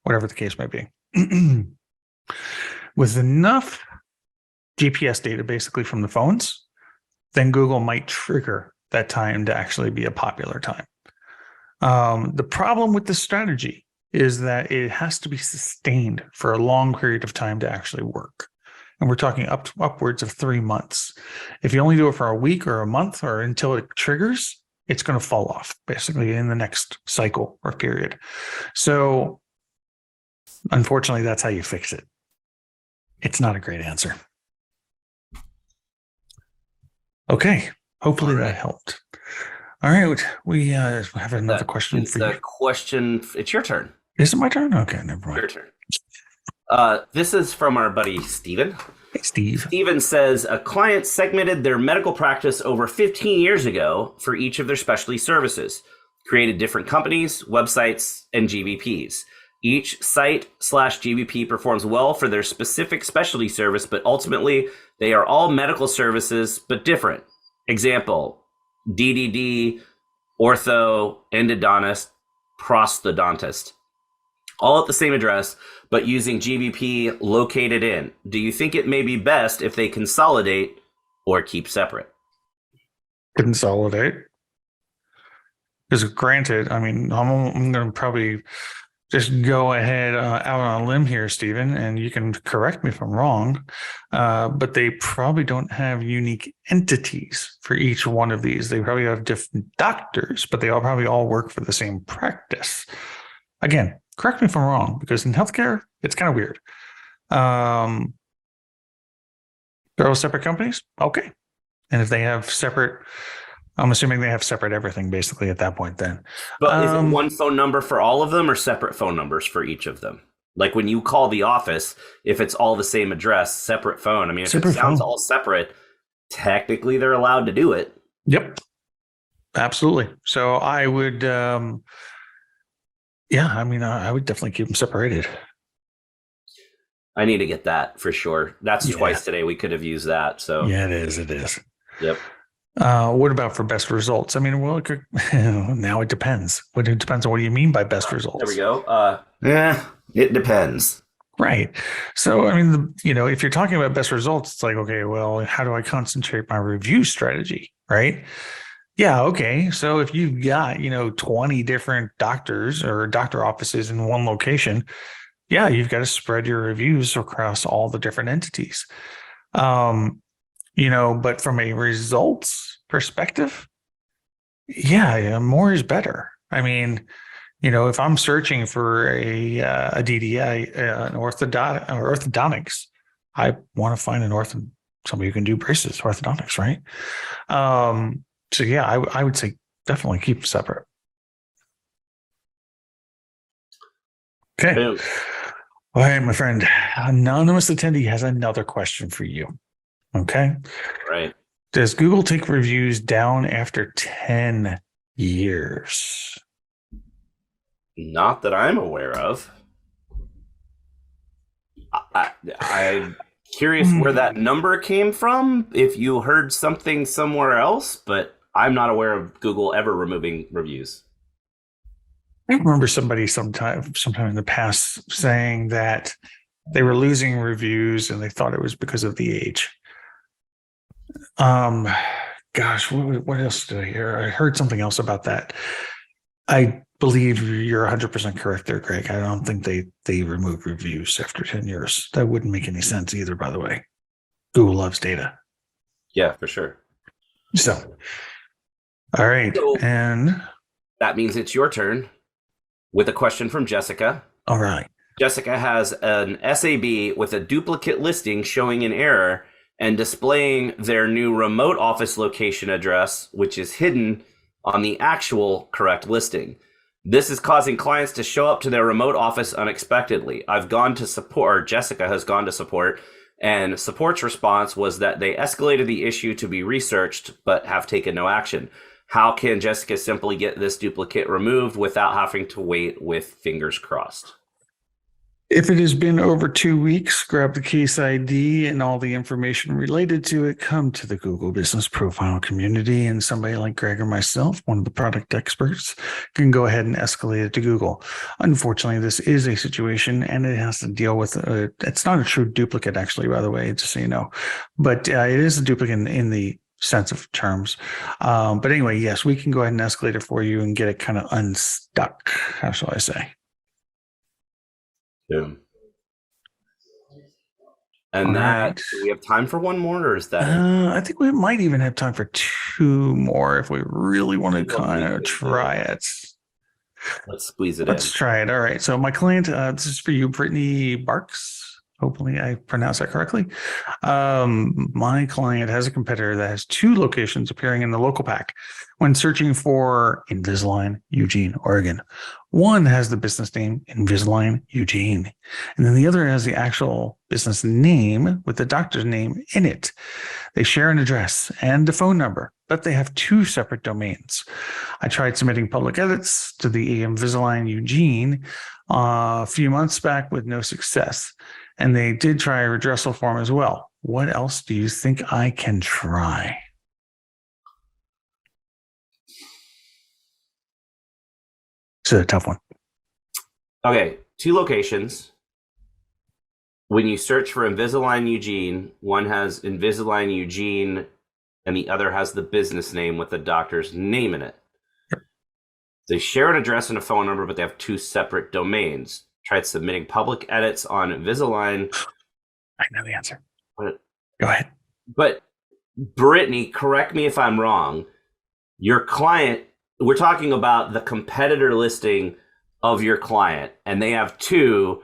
whatever the case may be. With enough GPS data, basically from the phones, then Google might trigger that time to actually be a popular time. The problem with this strategy is that it has to be sustained for a long period of time to actually work. And we're talking upwards of 3 months. If you only do it for a week or a month or until it triggers, it's going to fall off basically in the next cycle or period. So unfortunately, that's how you fix it. It's not a great answer. Okay. Hopefully that helped. All right. We have another question for you. It's your turn. Is it my turn? Okay, never mind. Your turn. This is from our buddy, Steven. Hey, Steve. Steven says, a client segmented their medical practice over 15 years ago for each of their specialty services, created different companies, websites, and GBPs. Each site/GBP performs well for their specific specialty service, but ultimately they are all medical services, but different. Example, DDD, ortho, endodontist, prosthodontist. All at the same address, but using GBP located in. Do you think it may be best if they consolidate or keep separate? Consolidate. Because granted, I mean, I'm going to probably just go ahead out on a limb here, Stephen, and you can correct me if I'm wrong, but they probably don't have unique entities for each one of these. They probably have different doctors, but they all probably all work for the same practice. Again, correct me if I'm wrong, because in healthcare, it's kind of weird. They're all separate companies? Okay. And if they have separate, I'm assuming they have separate everything basically at that point then. But is it one phone number for all of them or separate phone numbers for each of them? Like when you call the office, if it's all the same address, separate phone. I mean, if it sounds all separate, technically they're allowed to do it. Yep. Absolutely. So I would, I would definitely keep them separated. I need to get that for sure. That's twice today. We could have used that. So yeah, it is. It is. Yep. What about for best results? I mean, well, now it depends. It depends on what do you mean by best results. There we go. It depends. Right. So, I mean, if you're talking about best results, it's like, okay, well, how do I concentrate my review strategy? Right. Yeah. Okay. So if you've got, 20 different doctors or doctor offices in one location, yeah, you've got to spread your reviews across all the different entities. But from a results perspective, yeah, more is better. I mean, if I'm searching for a DDI, an orthodontics, I want to find somebody who can do braces, orthodontics, right? So yeah, I would say definitely keep them separate. Okay. Boom. All right, my friend. Anonymous attendee has another question for you. Okay. Right. Does Google take reviews down after 10 years? Not that I'm aware of. I'm curious where that number came from, if you heard something somewhere else, but I'm not aware of Google ever removing reviews. I remember somebody sometime in the past saying that they were losing reviews and they thought it was because of the age. Gosh, what else did I hear? I heard something else about that. I believe you're 100% correct there, Greg. I don't think they remove reviews after 10 years. That wouldn't make any sense either, by the way. Google loves data. Yeah, for sure. So, all right. So, and that means it's your turn with a question from Jessica. All right. Jessica has an SAB with a duplicate listing showing an error and displaying their new remote office location address, which is hidden on the actual correct listing. This is causing clients to show up to their remote office unexpectedly. I've gone to support, or Jessica has gone to support, and support's response was that they escalated the issue to be researched, but have taken no action. How can Jessica simply get this duplicate removed without having to wait with fingers crossed? If it has been over 2 weeks, grab the case ID and all the information related to it, come to the Google Business Profile community, and somebody like Greg or myself, one of the product experts, can go ahead and escalate it to Google. Unfortunately, this is a situation and it has to deal with, it's not a true duplicate actually, by the way, just so you know, but it is a duplicate in the sense of terms. But anyway, yes, we can go ahead and escalate it for you and get it kind of unstuck. How shall I say? Boom. And that, do we have time for one more, or is that? I think we might even have time for 2 more if we really want to kind of try it. Let's squeeze it in. Let's try it. All right. So my client, this is for you, Brittany Barks. Hopefully I pronounced that correctly. My client has a competitor that has 2 locations appearing in the local pack when searching for Invisalign, Eugene, Oregon. One has the business name Invisalign, Eugene, and then the other has the actual business name with the doctor's name in it. They share an address and a phone number, but they have 2 separate domains. I tried submitting public edits to the Invisalign, Eugene a few months back with no success. And they did try a redressal form as well. What else do you think I can try? It's a tough one. Okay, 2 locations. When you search for Invisalign Eugene, one has Invisalign Eugene and the other has the business name with the doctor's name in it. Yep. They share an address and a phone number, but they have 2 separate domains. Tried submitting public edits on Invisalign. I know the answer. But, Go ahead. But Brittany, correct me if I'm wrong. Your client, we're talking about the competitor listing of your client, and they have 2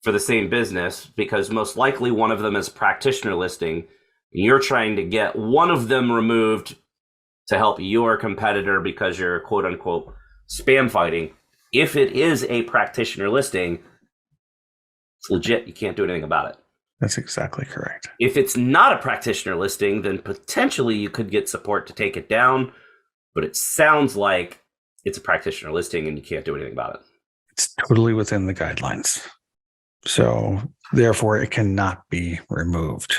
for the same business because most likely one of them is practitioner listing. You're trying to get one of them removed to help your competitor because you're quote unquote spam fighting. If it is a practitioner listing, it's legit. You can't do anything about it. That's exactly correct. If it's not a practitioner listing, then potentially you could get support to take it down, but it sounds like it's a practitioner listing and you can't do anything about it. It's totally within the guidelines. So therefore it cannot be removed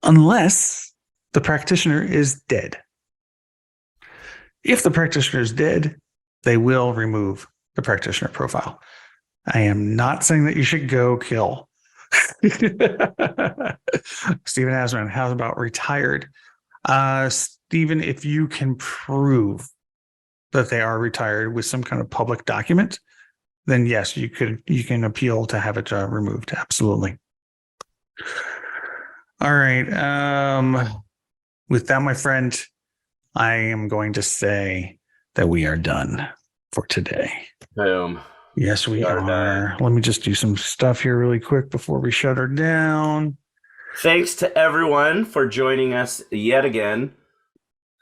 unless the practitioner is dead. If the practitioner is dead, they will remove the practitioner profile. I am not saying that you should go kill. Stephen Asman, how about retired? Stephen, if you can prove that they are retired with some kind of public document, then yes, you can appeal to have it removed. Absolutely. All right. With that, my friend, I am going to say that we are done for today. Boom. Yes, we are. Let me just do some stuff here really quick before we shut her down. Thanks to everyone for joining us yet again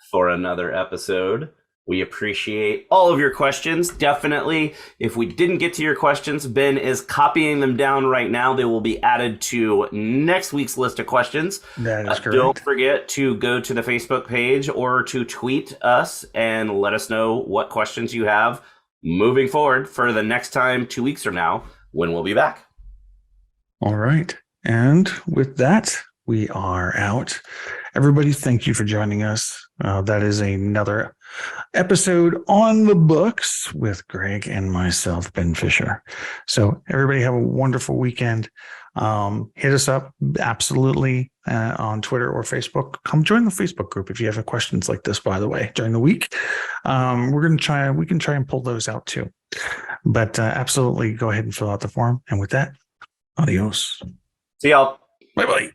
for another episode. We appreciate all of your questions. Definitely, if we didn't get to your questions, Ben is copying them down right now. They will be added to next week's list of questions. That is correct. Don't forget to go to the Facebook page or to tweet us and let us know what questions you have moving forward for the next time 2 weeks from now when we'll be back. All right. And with that, we are out. Everybody, thank you for joining us. That is another episode on the books with Greg and myself, Ben Fisher. So everybody have a wonderful weekend. Hit us up absolutely on Twitter or Facebook. Come join the Facebook group if you have questions like this, by the way, during the week. We can try and pull those out too. But absolutely go ahead and fill out the form. And with that, adios. See y'all. Bye-bye.